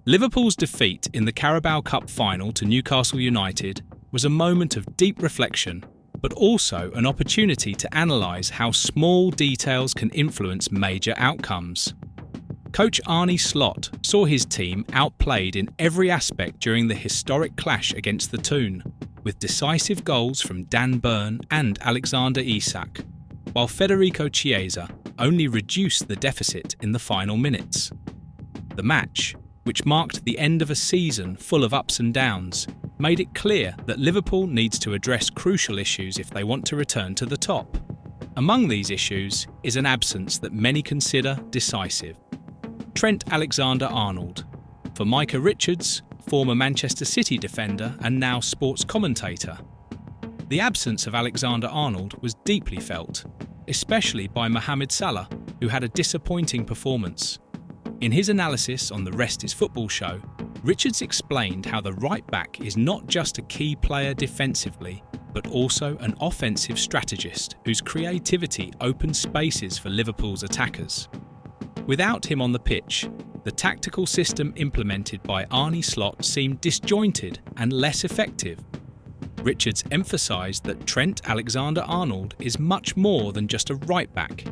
Liverpool's defeat in the Carabao Cup final to Newcastle United was a moment of deep reflection, but also an opportunity to analyse how small details can influence major outcomes. Coach Arne Slot saw his team outplayed in every aspect during the historic clash against the Toon, with decisive goals from Dan Burn and Alexander Isak, while Federico Chiesa only reduced the deficit in the final minutes. The match, which marked the end of a season full of ups and downs, made it clear that Liverpool needs to address crucial issues if they want to return to the top. Among these issues is an absence that many consider decisive: Trent Alexander-Arnold. For Micah Richards, former Manchester City defender and now sports commentator, the absence of Alexander-Arnold was deeply felt, especially by Mohamed Salah, who had a disappointing performance. In his analysis on the Rest is Football show, Richards explained how the right-back is not just a key player defensively, but also an offensive strategist whose creativity opens spaces for Liverpool's attackers. Without him on the pitch, the tactical system implemented by Arne Slot seemed disjointed and less effective. Richards emphasised that Trent Alexander-Arnold is much more than just a right-back.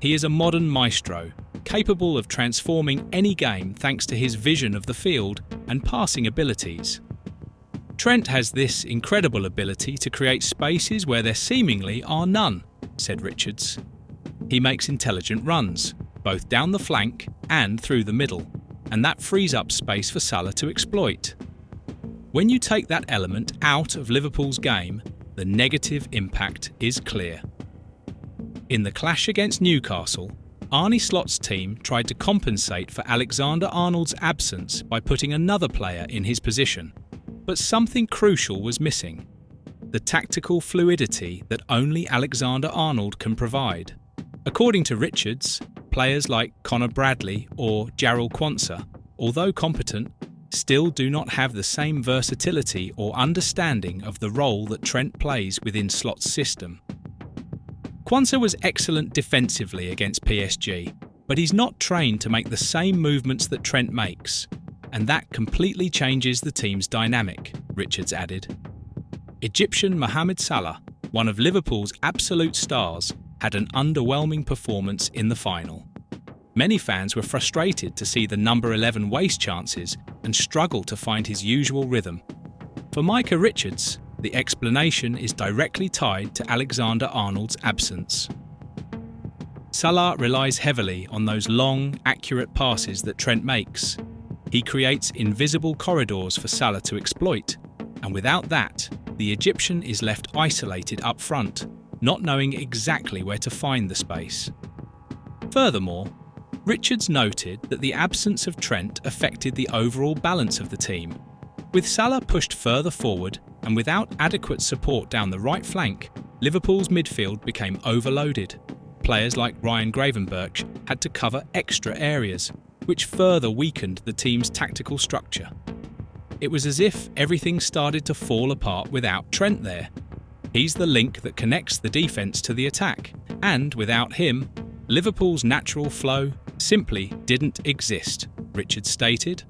He is a modern maestro, capable of transforming any game thanks to his vision of the field and passing abilities. Trent has this incredible ability to create spaces where there seemingly are none, said Richards. He makes intelligent runs, both down the flank and through the middle, and that frees up space for Salah to exploit. When you take that element out of Liverpool's game, the negative impact is clear. In the clash against Newcastle, Arne Slot's team tried to compensate for Alexander-Arnold's absence by putting another player in his position, but something crucial was missing: the tactical fluidity that only Alexander-Arnold can provide. According to Richards, players like Conor Bradley or Jarell Quansah, although competent, still do not have the same versatility or understanding of the role that Trent plays within Slot's system. Quansah was excellent defensively against PSG, but he's not trained to make the same movements that Trent makes, and that completely changes the team's dynamic, Richards added. Egyptian Mohamed Salah, one of Liverpool's absolute stars, had an underwhelming performance in the final. Many fans were frustrated to see the number 11 waste chances and struggle to find his usual rhythm. For Micah Richards, the explanation is directly tied to Alexander-Arnold's absence. Salah relies heavily on those long, accurate passes that Trent makes. He creates invisible corridors for Salah to exploit, and without that, the Egyptian is left isolated up front, not knowing exactly where to find the space. Furthermore, Richards noted that the absence of Trent affected the overall balance of the team. With Salah pushed further forward and without adequate support down the right flank, Liverpool's midfield became overloaded. Players like Ryan Gravenberch had to cover extra areas, which further weakened the team's tactical structure. It was as if everything started to fall apart without Trent there. He's the link that connects the defence to the attack, and without him, Liverpool's natural flow simply didn't exist, Richards stated.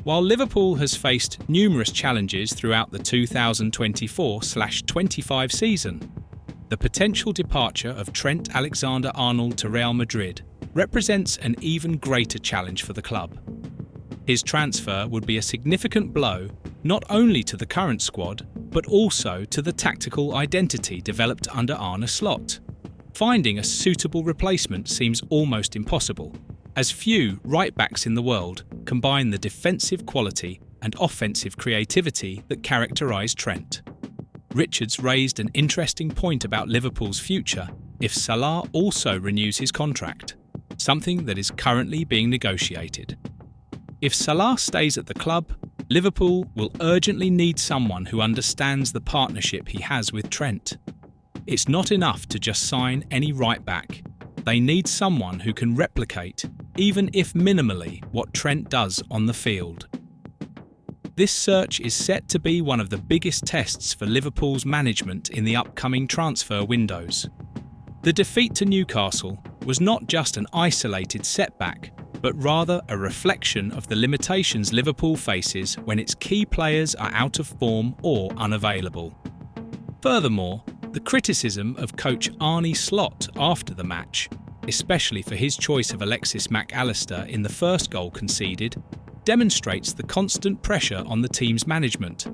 While Liverpool has faced numerous challenges throughout the 2024/25 season, the potential departure of Trent Alexander-Arnold to Real Madrid represents an even greater challenge for the club. His transfer would be a significant blow not only to the current squad, but also to the tactical identity developed under Arne Slot. Finding a suitable replacement seems almost impossible, as few right-backs in the world combine the defensive quality and offensive creativity that characterise Trent. Richards raised an interesting point about Liverpool's future if Salah also renews his contract, something that is currently being negotiated. If Salah stays at the club, Liverpool will urgently need someone who understands the partnership he has with Trent. It's not enough to just sign any right-back. They need someone who can replicate, even if minimally, what Trent does on the field. This search is set to be one of the biggest tests for Liverpool's management in the upcoming transfer windows. The defeat to Newcastle was not just an isolated setback, but rather a reflection of the limitations Liverpool faces when its key players are out of form or unavailable. Furthermore, the criticism of coach Arne Slot after the match, especially for his choice of Alexis Mac Allister in the first goal conceded, demonstrates the constant pressure on the team's management.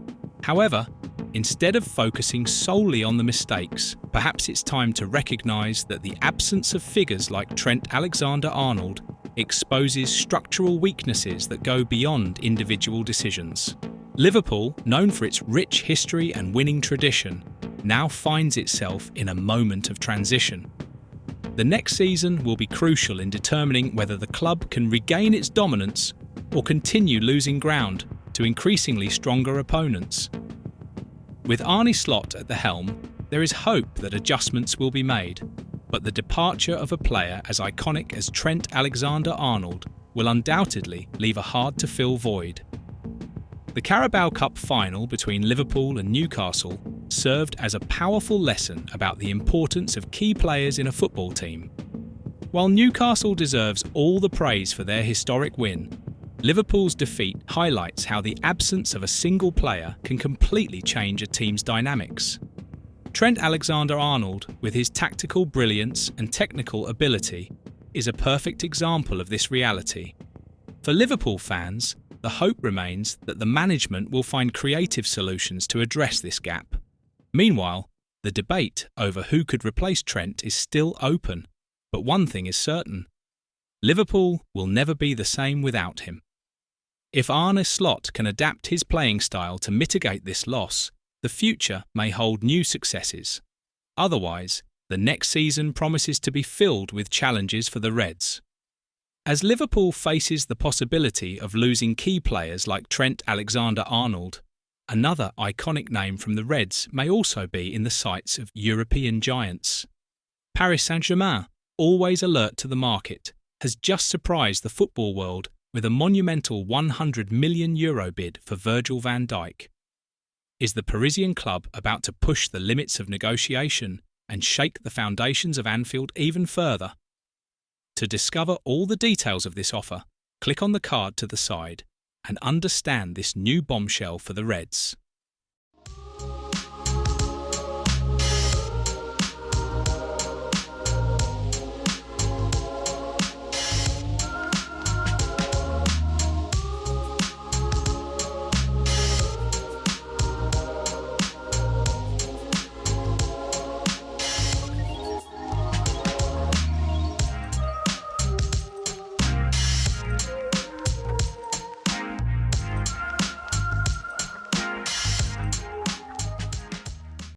However, instead of focusing solely on the mistakes, perhaps it's time to recognise that the absence of figures like Trent Alexander-Arnold exposes structural weaknesses that go beyond individual decisions. Liverpool, known for its rich history and winning tradition, now finds itself in a moment of transition. The next season will be crucial in determining whether the club can regain its dominance or continue losing ground to increasingly stronger opponents. With Arne Slot at the helm, there is hope that adjustments will be made, but the departure of a player as iconic as Trent Alexander-Arnold will undoubtedly leave a hard-to-fill void. The Carabao Cup final between Liverpool and Newcastle served as a powerful lesson about the importance of key players in a football team. While Newcastle deserves all the praise for their historic win, Liverpool's defeat highlights how the absence of a single player can completely change a team's dynamics. Trent Alexander-Arnold, with his tactical brilliance and technical ability, is a perfect example of this reality. For Liverpool fans, the hope remains that the management will find creative solutions to address this gap. Meanwhile, the debate over who could replace Trent is still open, but one thing is certain: Liverpool will never be the same without him. If Arne Slot can adapt his playing style to mitigate this loss, the future may hold new successes. Otherwise, the next season promises to be filled with challenges for the Reds. As Liverpool faces the possibility of losing key players like Trent Alexander-Arnold, another iconic name from the Reds may also be in the sights of European giants. Paris Saint-Germain, always alert to the market, has just surprised the football world with a monumental €100 million bid for Virgil van Dijk. Is the Parisian club about to push the limits of negotiation and shake the foundations of Anfield even further? To discover all the details of this offer, click on the card to the side and understand this new bombshell for the Reds.